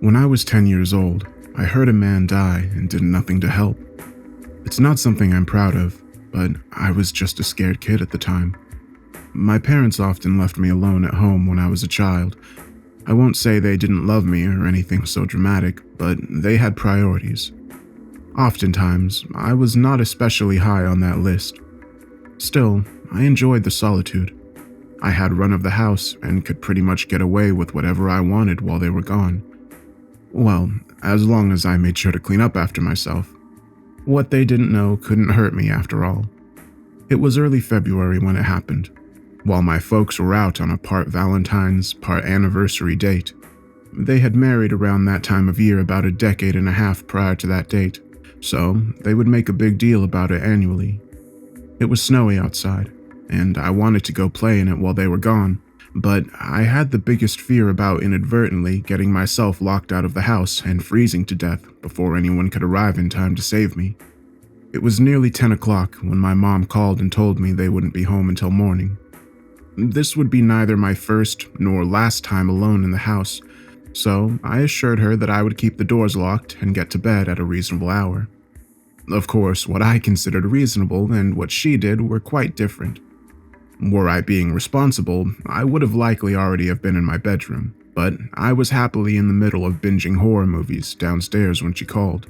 When I was 10 years old, I heard a man die and did nothing to help. It's not something I'm proud of, but I was just a scared kid at the time. My parents often left me alone at home when I was a child. I won't say they didn't love me or anything so dramatic, but they had priorities. Oftentimes, I was not especially high on that list. Still, I enjoyed the solitude. I had run of the house and could pretty much get away with whatever I wanted while they were gone. Well, as long as I made sure to clean up after myself. What they didn't know couldn't hurt me after all. It was early February when it happened, while my folks were out on a part Valentine's, part anniversary date. They had married around that time of year about a decade and a half prior to that date, so they would make a big deal about it annually. It was snowy outside, and I wanted to go play in it while they were gone, but I had the biggest fear about inadvertently getting myself locked out of the house and freezing to death before anyone could arrive in time to save me. It was nearly 10 o'clock when my mom called and told me they wouldn't be home until morning. This would be neither my first nor last time alone in the house, so I assured her that I would keep the doors locked and get to bed at a reasonable hour. Of course, what I considered reasonable and what she did were quite different. Were I being responsible, I would have likely already have been in my bedroom, but I was happily in the middle of binging horror movies downstairs when she called.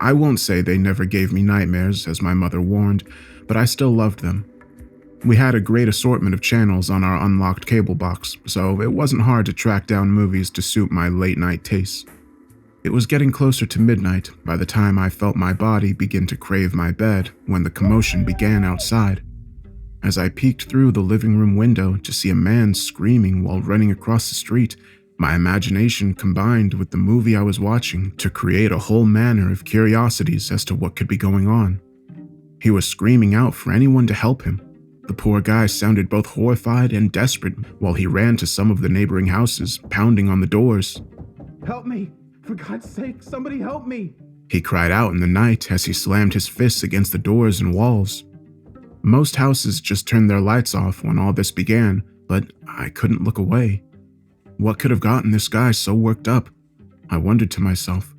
I won't say they never gave me nightmares, as my mother warned, but I still loved them. We had a great assortment of channels on our unlocked cable box, so it wasn't hard to track down movies to suit my late-night tastes. It was getting closer to midnight by the time I felt my body begin to crave my bed when the commotion began outside. As I peeked through the living room window to see a man screaming while running across the street, my imagination combined with the movie I was watching to create a whole manner of curiosities as to what could be going on. He was screaming out for anyone to help him. The poor guy sounded both horrified and desperate while he ran to some of the neighboring houses, pounding on the doors. "Help me! For God's sake, somebody help me!" He cried out in the night as he slammed his fists against the doors and walls. Most houses just turned their lights off when all this began, but I couldn't look away. What could have gotten this guy so worked up? I wondered to myself.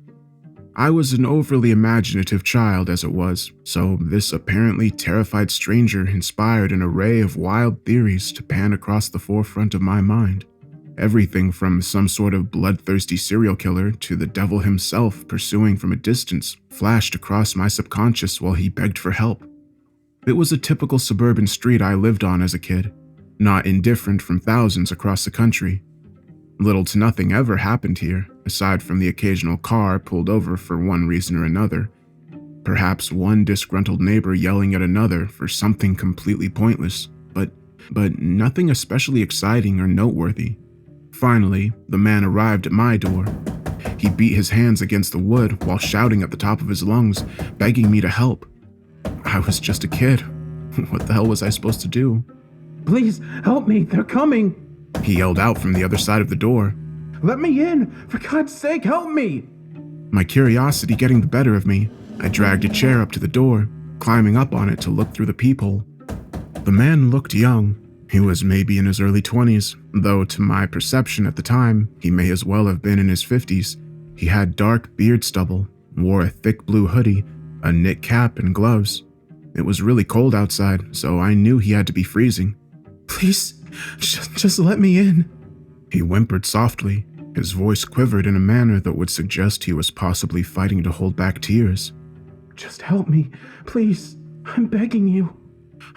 I was an overly imaginative child as it was, so this apparently terrified stranger inspired an array of wild theories to pan across the forefront of my mind. Everything from some sort of bloodthirsty serial killer to the devil himself pursuing from a distance flashed across my subconscious while he begged for help. It was a typical suburban street I lived on as a kid, not indifferent from thousands across the country. Little to nothing ever happened here, aside from the occasional car pulled over for one reason or another. Perhaps one disgruntled neighbor yelling at another for something completely pointless, but nothing especially exciting or noteworthy. Finally, the man arrived at my door. He beat his hands against the wood while shouting at the top of his lungs, begging me to help. I was just a kid. What the hell was I supposed to do? "Please, help me! They're coming!" He yelled out from the other side of the door. "Let me in! For God's sake, help me!" My curiosity getting the better of me, I dragged a chair up to the door, climbing up on it to look through the peephole. The man looked young. He was maybe in his early 20s, though to my perception at the time, he may as well have been in his 50s. He had dark beard stubble, wore a thick blue hoodie, a knit cap, and gloves. It was really cold outside, so I knew he had to be freezing. "Please, just let me in." He whimpered softly. His voice quivered in a manner that would suggest he was possibly fighting to hold back tears. "Just help me, please. I'm begging you."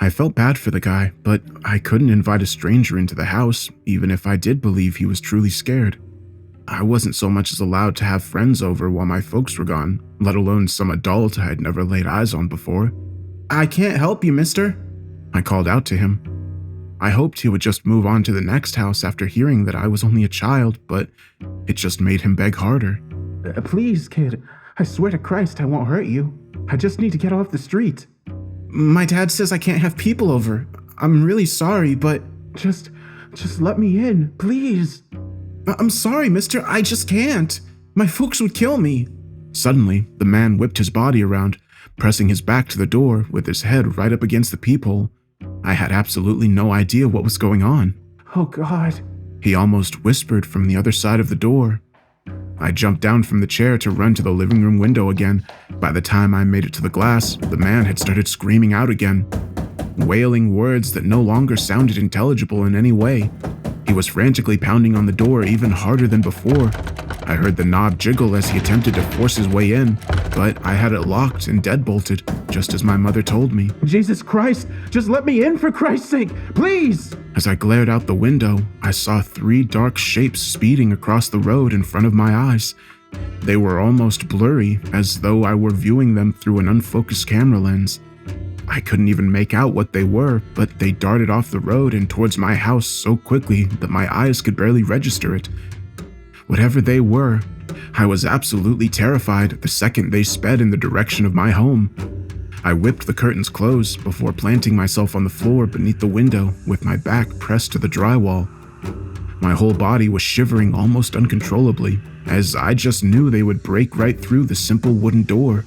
I felt bad for the guy, but I couldn't invite a stranger into the house, even if I did believe he was truly scared. I wasn't so much as allowed to have friends over while my folks were gone, let alone some adult I had never laid eyes on before. "I can't help you, mister," I called out to him. I hoped he would just move on to the next house after hearing that I was only a child, but it just made him beg harder. Please, kid. I swear to Christ I won't hurt you. I just need to get off the street." "My dad says I can't have people over. I'm really sorry, but..." Just let me in, please." "I'm sorry, mister. I just can't. My folks would kill me." Suddenly, the man whipped his body around, pressing his back to the door with his head right up against the peephole. I had absolutely no idea what was going on. "Oh God," he almost whispered from the other side of the door. I jumped down from the chair to run to the living room window again. By the time I made it to the glass, the man had started screaming out again, wailing words that no longer sounded intelligible in any way. He was frantically pounding on the door even harder than before. I heard the knob jiggle as he attempted to force his way in, but I had it locked and deadbolted, just as my mother told me. Jesus Christ, just let me in for Christ's sake, please! As I glared out the window, I saw 3 dark shapes speeding across the road in front of my eyes. They were almost blurry, as though I were viewing them through an unfocused camera lens. I couldn't even make out what they were, but they darted off the road and towards my house so quickly that my eyes could barely register it. Whatever they were, I was absolutely terrified the second they sped in the direction of my home. I whipped the curtains closed before planting myself on the floor beneath the window with my back pressed to the drywall. My whole body was shivering almost uncontrollably, as I just knew they would break right through the simple wooden door.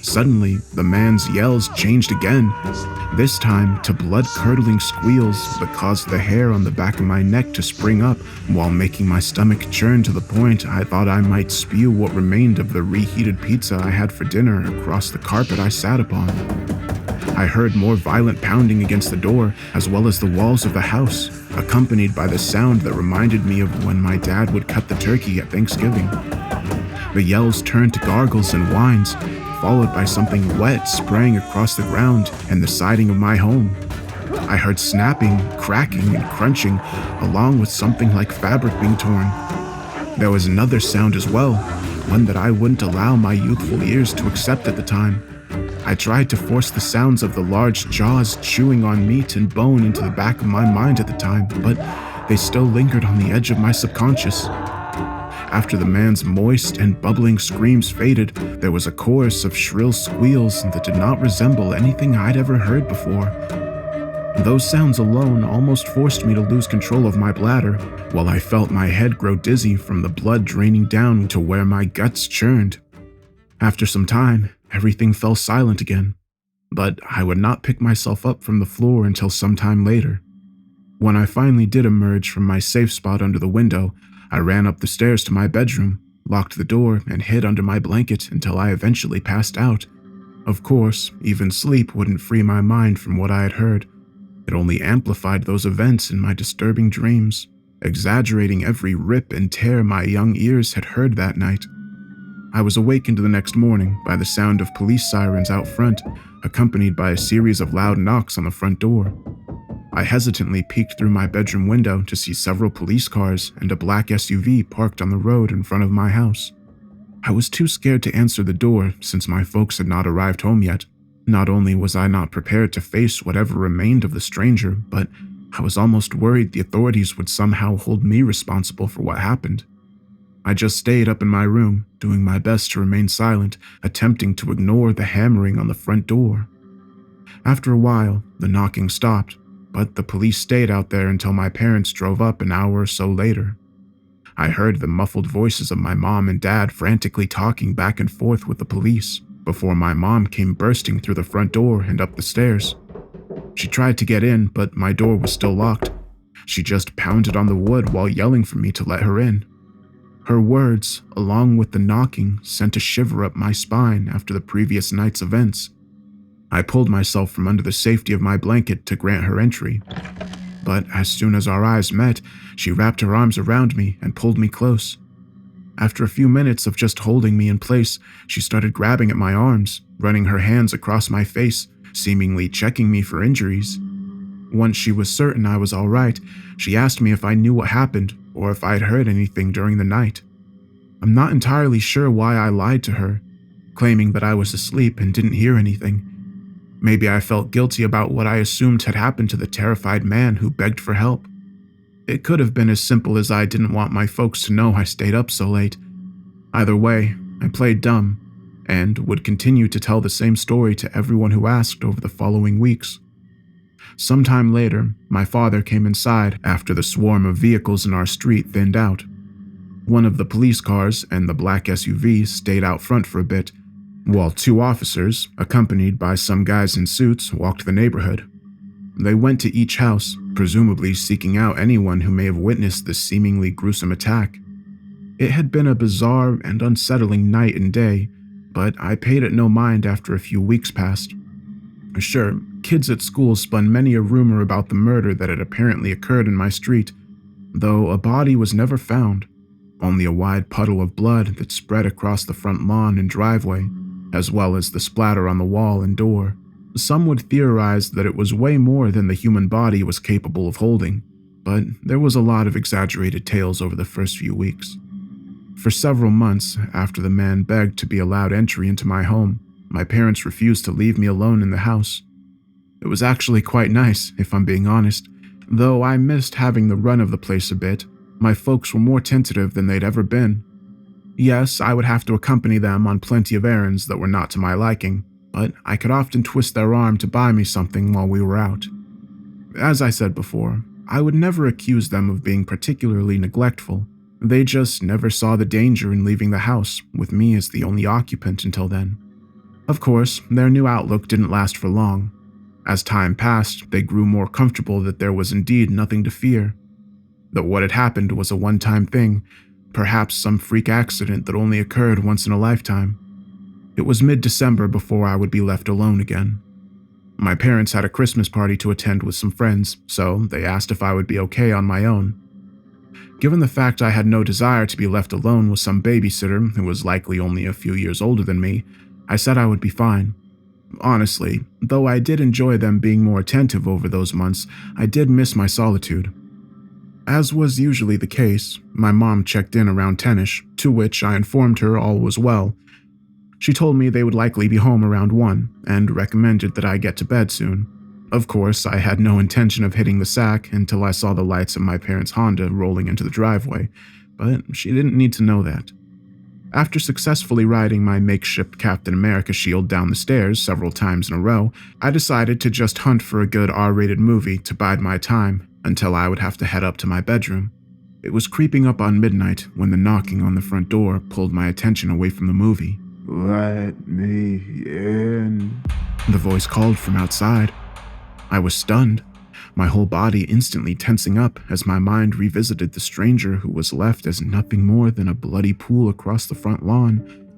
Suddenly, the man's yells changed again, this time to blood-curdling squeals that caused the hair on the back of my neck to spring up while making my stomach churn to the point I thought I might spew what remained of the reheated pizza I had for dinner across the carpet I sat upon. I heard more violent pounding against the door as well as the walls of the house, accompanied by the sound that reminded me of when my dad would cut the turkey at Thanksgiving. The yells turned to gargles and whines, followed by something wet spraying across the ground and the siding of my home. I heard snapping, cracking, and crunching, along with something like fabric being torn. There was another sound as well, one that I wouldn't allow my youthful ears to accept at the time. I tried to force the sounds of the large jaws chewing on meat and bone into the back of my mind at the time, but they still lingered on the edge of my subconscious. After the man's moist and bubbling screams faded, there was a chorus of shrill squeals that did not resemble anything I'd ever heard before. Those sounds alone almost forced me to lose control of my bladder, while I felt my head grow dizzy from the blood draining down to where my guts churned. After some time, everything fell silent again, but I would not pick myself up from the floor until some time later. When I finally did emerge from my safe spot under the window, I ran up the stairs to my bedroom, locked the door, and hid under my blanket until I eventually passed out. Of course, even sleep wouldn't free my mind from what I had heard. It only amplified those events in my disturbing dreams, exaggerating every rip and tear my young ears had heard that night. I was awakened the next morning by the sound of police sirens out front, accompanied by a series of loud knocks on the front door. I hesitantly peeked through my bedroom window to see several police cars and a black SUV parked on the road in front of my house. I was too scared to answer the door since my folks had not arrived home yet. Not only was I not prepared to face whatever remained of the stranger, but I was almost worried the authorities would somehow hold me responsible for what happened. I just stayed up in my room, doing my best to remain silent, attempting to ignore the hammering on the front door. After a while, the knocking stopped, but the police stayed out there until my parents drove up an hour or so later. I heard the muffled voices of my mom and dad frantically talking back and forth with the police before my mom came bursting through the front door and up the stairs. She tried to get in, but my door was still locked. She just pounded on the wood while yelling for me to let her in. Her words, along with the knocking, sent a shiver up my spine after the previous night's events. I pulled myself from under the safety of my blanket to grant her entry. But as soon as our eyes met, she wrapped her arms around me and pulled me close. After a few minutes of just holding me in place, she started grabbing at my arms, running her hands across my face, seemingly checking me for injuries. Once she was certain I was all right, she asked me if I knew what happened or if I'd heard anything during the night. I'm not entirely sure why I lied to her, claiming that I was asleep and didn't hear anything. Maybe I felt guilty about what I assumed had happened to the terrified man who begged for help. It could have been as simple as I didn't want my folks to know I stayed up so late. Either way, I played dumb, and would continue to tell the same story to everyone who asked over the following weeks. Sometime later, my father came inside after the swarm of vehicles in our street thinned out. One of the police cars and the black SUV stayed out front for a bit, while 2 officers, accompanied by some guys in suits, walked the neighborhood. They went to each house, presumably seeking out anyone who may have witnessed this seemingly gruesome attack. It had been a bizarre and unsettling night and day, but I paid it no mind after a few weeks passed. Sure, kids at school spun many a rumor about the murder that had apparently occurred in my street, though a body was never found, only a wide puddle of blood that spread across the front lawn and driveway, as well as the splatter on the wall and door. Some would theorize that it was way more than the human body was capable of holding, but there was a lot of exaggerated tales over the first few weeks. For several months after the man begged to be allowed entry into my home, my parents refused to leave me alone in the house. It was actually quite nice, if I'm being honest. Though I missed having the run of the place a bit, my folks were more tentative than they'd ever been. Yes, I would have to accompany them on plenty of errands that were not to my liking, but I could often twist their arm to buy me something while we were out. As I said before, I would never accuse them of being particularly neglectful. They just never saw the danger in leaving the house, with me as the only occupant until then. Of course, their new outlook didn't last for long. As time passed, they grew more comfortable that there was indeed nothing to fear. That what had happened was a one-time thing, perhaps some freak accident that only occurred once in a lifetime. It was mid-December before I would be left alone again. My parents had a Christmas party to attend with some friends, so they asked if I would be okay on my own. Given the fact I had no desire to be left alone with some babysitter who was likely only a few years older than me, I said I would be fine. Honestly, though I did enjoy them being more attentive over those months, I did miss my solitude. As was usually the case, my mom checked in around 10ish, to which I informed her all was well. She told me they would likely be home around 1, and recommended that I get to bed soon. Of course, I had no intention of hitting the sack until I saw the lights of my parents' Honda rolling into the driveway, but she didn't need to know that. After successfully riding my makeshift Captain America shield down the stairs several times in a row, I decided to just hunt for a good R-rated movie to bide my time until I would have to head up to my bedroom. It was creeping up on midnight when the knocking on the front door pulled my attention away from the movie. Let me in. The voice called from outside. I was stunned, my whole body instantly tensing up as my mind revisited the stranger who was left as nothing more than a bloody pool across the front lawn.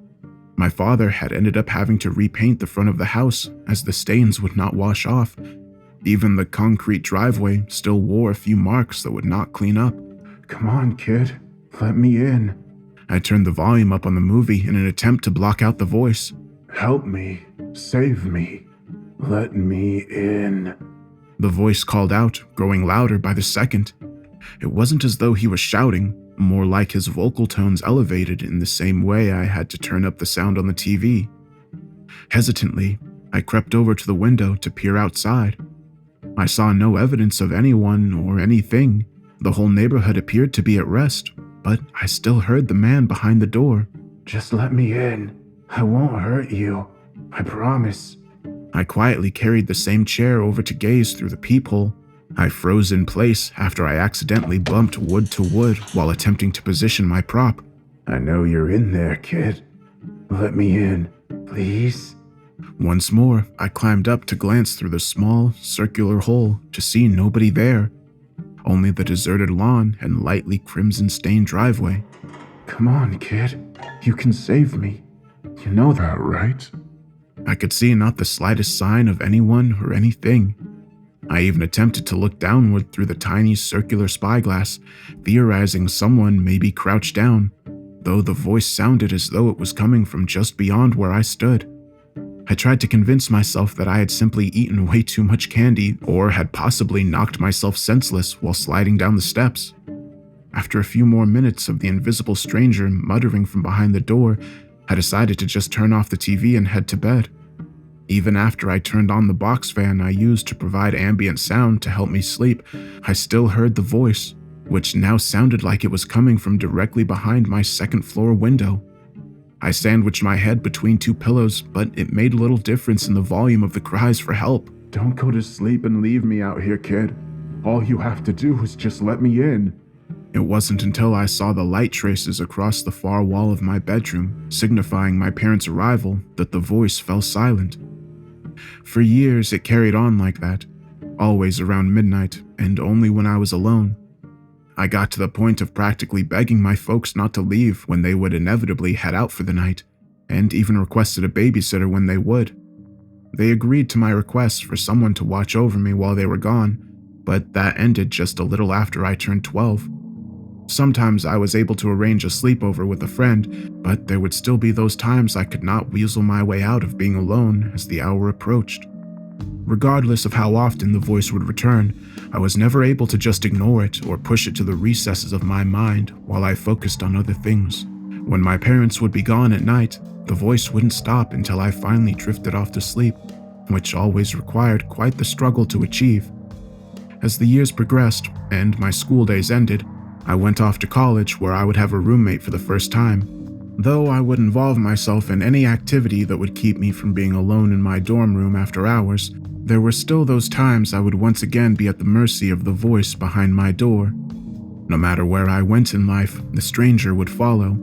My father had ended up having to repaint the front of the house as the stains would not wash off. Even the concrete driveway still wore a few marks that would not clean up. Come on, kid. Let me in. I turned the volume up on the movie in an attempt to block out the voice. Help me. Save me. Let me in. The voice called out, growing louder by the second. It wasn't as though he was shouting, more like his vocal tones elevated in the same way I had to turn up the sound on the TV. Hesitantly, I crept over to the window to peer outside. I saw no evidence of anyone or anything. The whole neighborhood appeared to be at rest, but I still heard the man behind the door. Just let me in. I won't hurt you. I promise. I quietly carried the same chair over to gaze through the peephole. I froze in place after I accidentally bumped wood to wood while attempting to position my prop. I know you're in there, kid. Let me in, please. Once more, I climbed up to glance through the small, circular hole to see nobody there. Only the deserted lawn and lightly crimson-stained driveway. Come on, kid. You can save me. You know that, right? I could see not the slightest sign of anyone or anything. I even attempted to look downward through the tiny circular spyglass, theorizing someone may be crouched down, though the voice sounded as though it was coming from just beyond where I stood. I tried to convince myself that I had simply eaten way too much candy or had possibly knocked myself senseless while sliding down the steps. After a few more minutes of the invisible stranger muttering from behind the door, I decided to just turn off the TV and head to bed. Even after I turned on the box fan I used to provide ambient sound to help me sleep, I still heard the voice, which now sounded like it was coming from directly behind my second-floor window. I sandwiched my head between two pillows, but it made little difference in the volume of the cries for help. Don't go to sleep and leave me out here, kid. All you have to do is just let me in. It wasn't until I saw the light traces across the far wall of my bedroom, signifying my parents' arrival, that the voice fell silent. For years, it carried on like that, always around midnight, and only when I was alone. I got to the point of practically begging my folks not to leave when they would inevitably head out for the night, and even requested a babysitter when they would. They agreed to my request for someone to watch over me while they were gone, but that ended just a little after I turned 12. Sometimes I was able to arrange a sleepover with a friend, but there would still be those times I could not weasel my way out of being alone as the hour approached. Regardless of how often the voice would return, I was never able to just ignore it or push it to the recesses of my mind while I focused on other things. When my parents would be gone at night, the voice wouldn't stop until I finally drifted off to sleep, which always required quite the struggle to achieve. As the years progressed and my school days ended, I went off to college where I would have a roommate for the first time. Though I would involve myself in any activity that would keep me from being alone in my dorm room after hours, there were still those times I would once again be at the mercy of the voice behind my door. No matter where I went in life, the stranger would follow,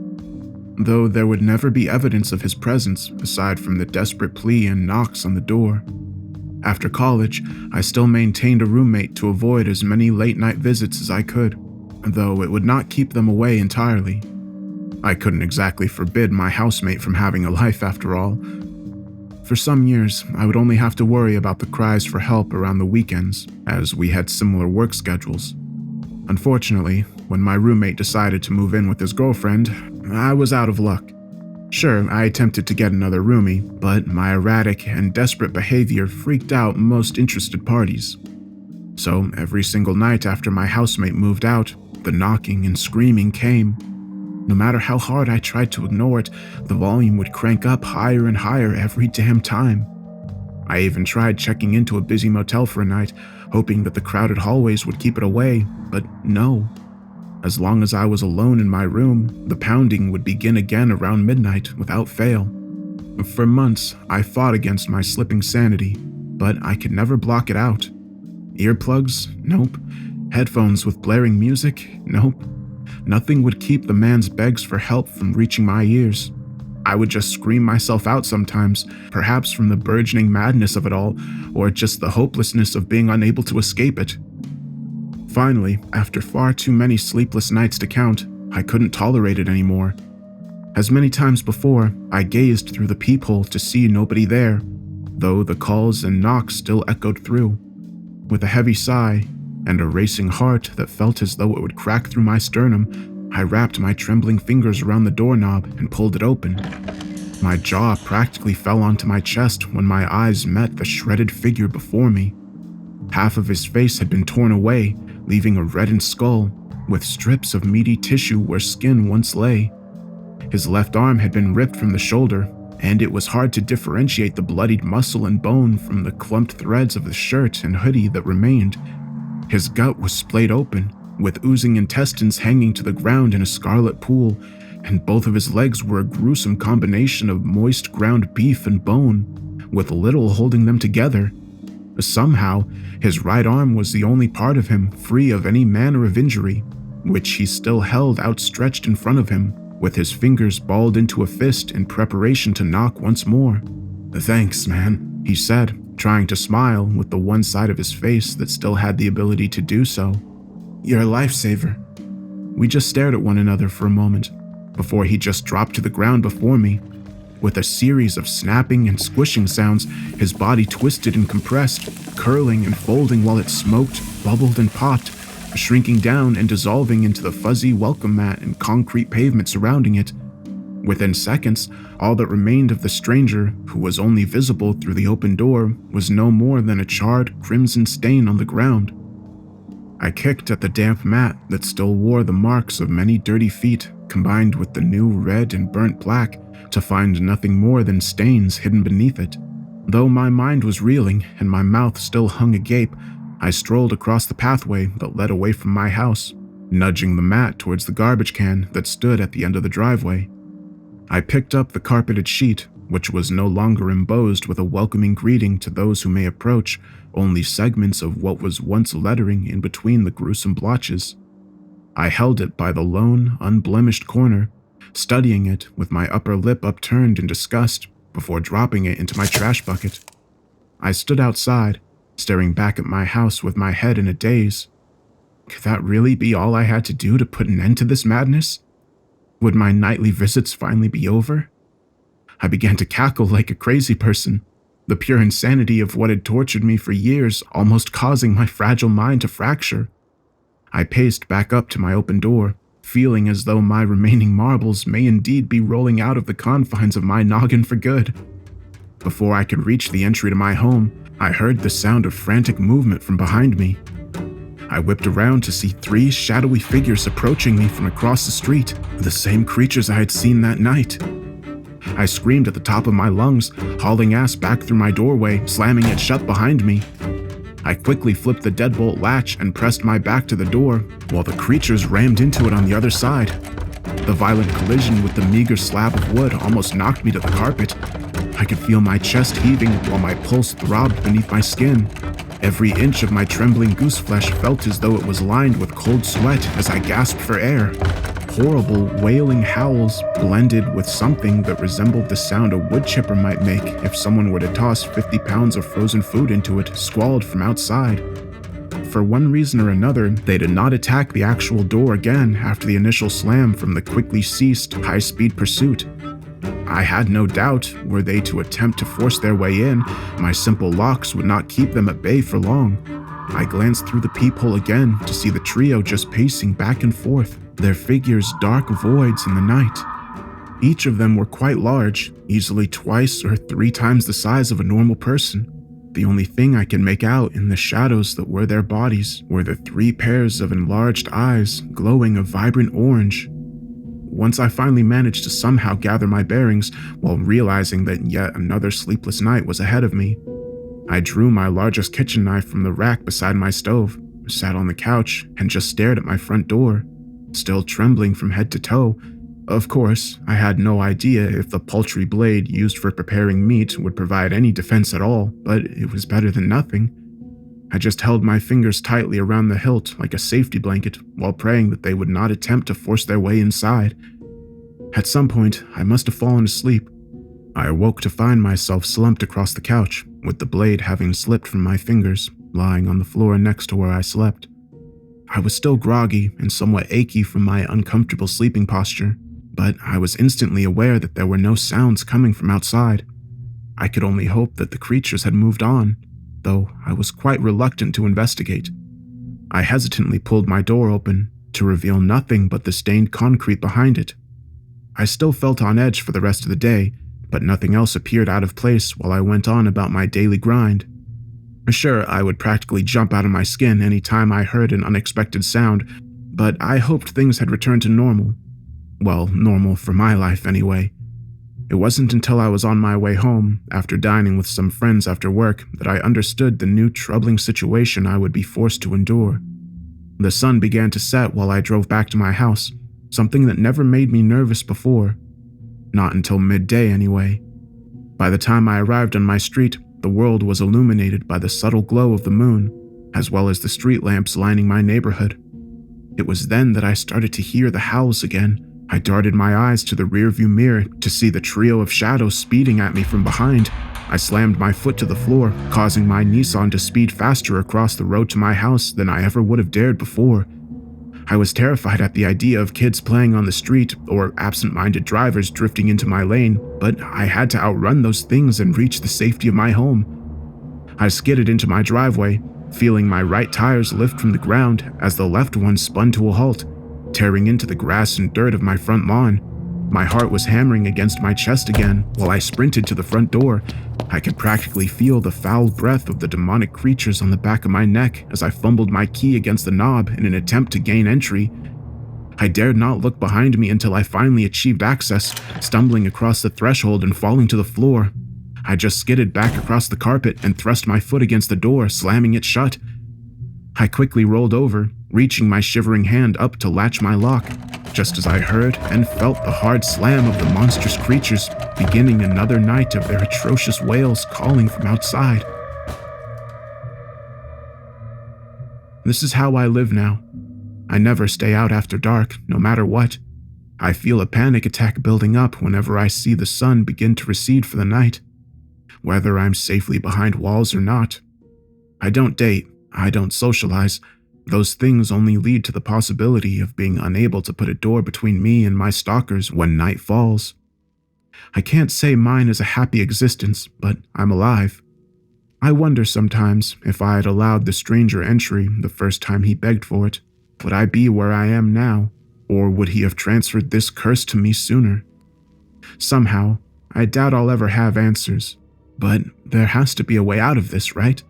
though there would never be evidence of his presence aside from the desperate plea and knocks on the door. After college, I still maintained a roommate to avoid as many late-night visits as I could, though it would not keep them away entirely. I couldn't exactly forbid my housemate from having a life after all. For some years, I would only have to worry about the cries for help around the weekends, as we had similar work schedules. Unfortunately, when my roommate decided to move in with his girlfriend, I was out of luck. Sure, I attempted to get another roomie, but my erratic and desperate behavior freaked out most interested parties. So every single night after my housemate moved out, the knocking and screaming came. No matter how hard I tried to ignore it, the volume would crank up higher and higher every damn time. I even tried checking into a busy motel for a night, hoping that the crowded hallways would keep it away, but no. As long as I was alone in my room, the pounding would begin again around midnight without fail. For months, I fought against my slipping sanity, but I could never block it out. Earplugs? Nope. Headphones with blaring music? Nope. Nothing would keep the man's begs for help from reaching my ears. I would just scream myself out sometimes, perhaps from the burgeoning madness of it all, or just the hopelessness of being unable to escape it. Finally, after far too many sleepless nights to count, I couldn't tolerate it anymore. As many times before, I gazed through the peephole to see nobody there, though the calls and knocks still echoed through. With a heavy sigh, and a racing heart that felt as though it would crack through my sternum, I wrapped my trembling fingers around the doorknob and pulled it open. My jaw practically fell onto my chest when my eyes met the shredded figure before me. Half of his face had been torn away, leaving a reddened skull, with strips of meaty tissue where skin once lay. His left arm had been ripped from the shoulder, and it was hard to differentiate the bloodied muscle and bone from the clumped threads of the shirt and hoodie that remained. His gut was splayed open, with oozing intestines hanging to the ground in a scarlet pool, and both of his legs were a gruesome combination of moist ground beef and bone, with little holding them together. Somehow, his right arm was the only part of him free of any manner of injury, which he still held outstretched in front of him, with his fingers balled into a fist in preparation to knock once more. "Thanks, man," he said, trying to smile with the one side of his face that still had the ability to do so. "You're a lifesaver." We just stared at one another for a moment, before he just dropped to the ground before me. With a series of snapping and squishing sounds, his body twisted and compressed, curling and folding while it smoked, bubbled and popped, shrinking down and dissolving into the fuzzy welcome mat and concrete pavement surrounding it. Within seconds, all that remained of the stranger, who was only visible through the open door, was no more than a charred crimson stain on the ground. I kicked at the damp mat that still wore the marks of many dirty feet, combined with the new red and burnt black, to find nothing more than stains hidden beneath it. Though my mind was reeling and my mouth still hung agape, I strolled across the pathway that led away from my house, nudging the mat towards the garbage can that stood at the end of the driveway. I picked up the carpeted sheet, which was no longer embossed with a welcoming greeting to those who may approach, only segments of what was once lettering in between the gruesome blotches. I held it by the lone, unblemished corner, studying it with my upper lip upturned in disgust before dropping it into my trash bucket. I stood outside, staring back at my house with my head in a daze. Could that really be all I had to do to put an end to this madness? Would my nightly visits finally be over? I began to cackle like a crazy person, the pure insanity of what had tortured me for years almost causing my fragile mind to fracture. I paced back up to my open door, feeling as though my remaining marbles may indeed be rolling out of the confines of my noggin for good. Before I could reach the entry to my home, I heard the sound of frantic movement from behind me. I whipped around to see 3 shadowy figures approaching me from across the street, the same creatures I had seen that night. I screamed at the top of my lungs, hauling ass back through my doorway, slamming it shut behind me. I quickly flipped the deadbolt latch and pressed my back to the door, while the creatures rammed into it on the other side. The violent collision with the meager slab of wood almost knocked me to the carpet. I could feel my chest heaving while my pulse throbbed beneath my skin. Every inch of my trembling goose flesh felt as though it was lined with cold sweat as I gasped for air. Horrible, wailing howls blended with something that resembled the sound a wood chipper might make if someone were to toss 50 pounds of frozen food into it, squalled from outside. For one reason or another, they did not attack the actual door again after the initial slam from the quickly ceased high-speed pursuit. I had no doubt, were they to attempt to force their way in, my simple locks would not keep them at bay for long. I glanced through the peephole again to see the trio just pacing back and forth, their figures dark voids in the night. Each of them were quite large, easily 2 or 3 times the size of a normal person. The only thing I could make out in the shadows that were their bodies were the 3 pairs of enlarged eyes glowing a vibrant orange. Once I finally managed to somehow gather my bearings while realizing that yet another sleepless night was ahead of me, I drew my largest kitchen knife from the rack beside my stove, sat on the couch, and just stared at my front door, still trembling from head to toe. Of course, I had no idea if the paltry blade used for preparing meat would provide any defense at all, but it was better than nothing. I just held my fingers tightly around the hilt like a safety blanket while praying that they would not attempt to force their way inside. At some point, I must have fallen asleep. I awoke to find myself slumped across the couch, with the blade having slipped from my fingers, lying on the floor next to where I slept. I was still groggy and somewhat achy from my uncomfortable sleeping posture, but I was instantly aware that there were no sounds coming from outside. I could only hope that the creatures had moved on, though I was quite reluctant to investigate. I hesitantly pulled my door open to reveal nothing but the stained concrete behind it. I still felt on edge for the rest of the day, but nothing else appeared out of place while I went on about my daily grind. Sure, I would practically jump out of my skin any time I heard an unexpected sound, but I hoped things had returned to normal. Well, normal for my life anyway. It wasn't until I was on my way home, after dining with some friends after work, that I understood the new troubling situation I would be forced to endure. The sun began to set while I drove back to my house, something that never made me nervous before. Not until midday anyway. By the time I arrived on my street, the world was illuminated by the subtle glow of the moon, as well as the street lamps lining my neighborhood. It was then that I started to hear the howls again. I darted my eyes to the rearview mirror to see the trio of shadows speeding at me from behind. I slammed my foot to the floor, causing my Nissan to speed faster across the road to my house than I ever would have dared before. I was terrified at the idea of kids playing on the street or absent-minded drivers drifting into my lane, but I had to outrun those things and reach the safety of my home. I skidded into my driveway, feeling my right tires lift from the ground as the left one spun to a halt, tearing into the grass and dirt of my front lawn. My heart was hammering against my chest again while I sprinted to the front door. I could practically feel the foul breath of the demonic creatures on the back of my neck as I fumbled my key against the knob in an attempt to gain entry. I dared not look behind me until I finally achieved access, stumbling across the threshold and falling to the floor. I just skidded back across the carpet and thrust my foot against the door, slamming it shut. I quickly rolled over, reaching my shivering hand up to latch my lock, just as I heard and felt the hard slam of the monstrous creatures beginning another night of their atrocious wails calling from outside. This is how I live now. I never stay out after dark, no matter what. I feel a panic attack building up whenever I see the sun begin to recede for the night, whether I'm safely behind walls or not. I don't date, I don't socialize, Those things only lead to the possibility of being unable to put a door between me and my stalkers when night falls. I can't say mine is a happy existence, but I'm alive. I wonder sometimes if I had allowed the stranger entry the first time he begged for it, would I be where I am now, or would he have transferred this curse to me sooner? Somehow, I doubt I'll ever have answers, but there has to be a way out of this, right?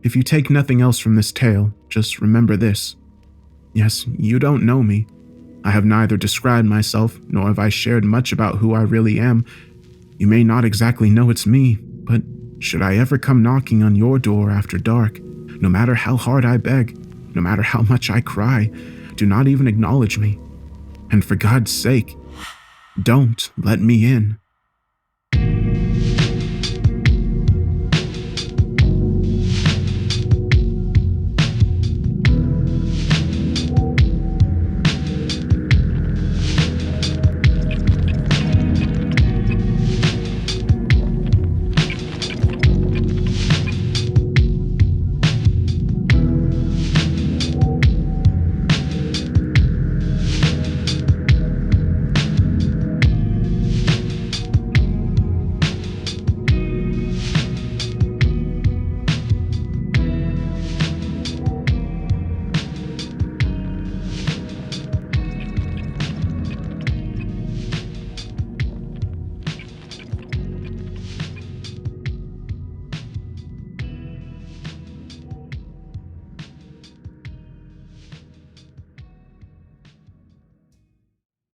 If you take nothing else from this tale, just remember this. Yes, you don't know me. I have neither described myself, nor have I shared much about who I really am. You may not exactly know it's me, but should I ever come knocking on your door after dark, no matter how hard I beg, no matter how much I cry, do not even acknowledge me. And for God's sake, don't let me in.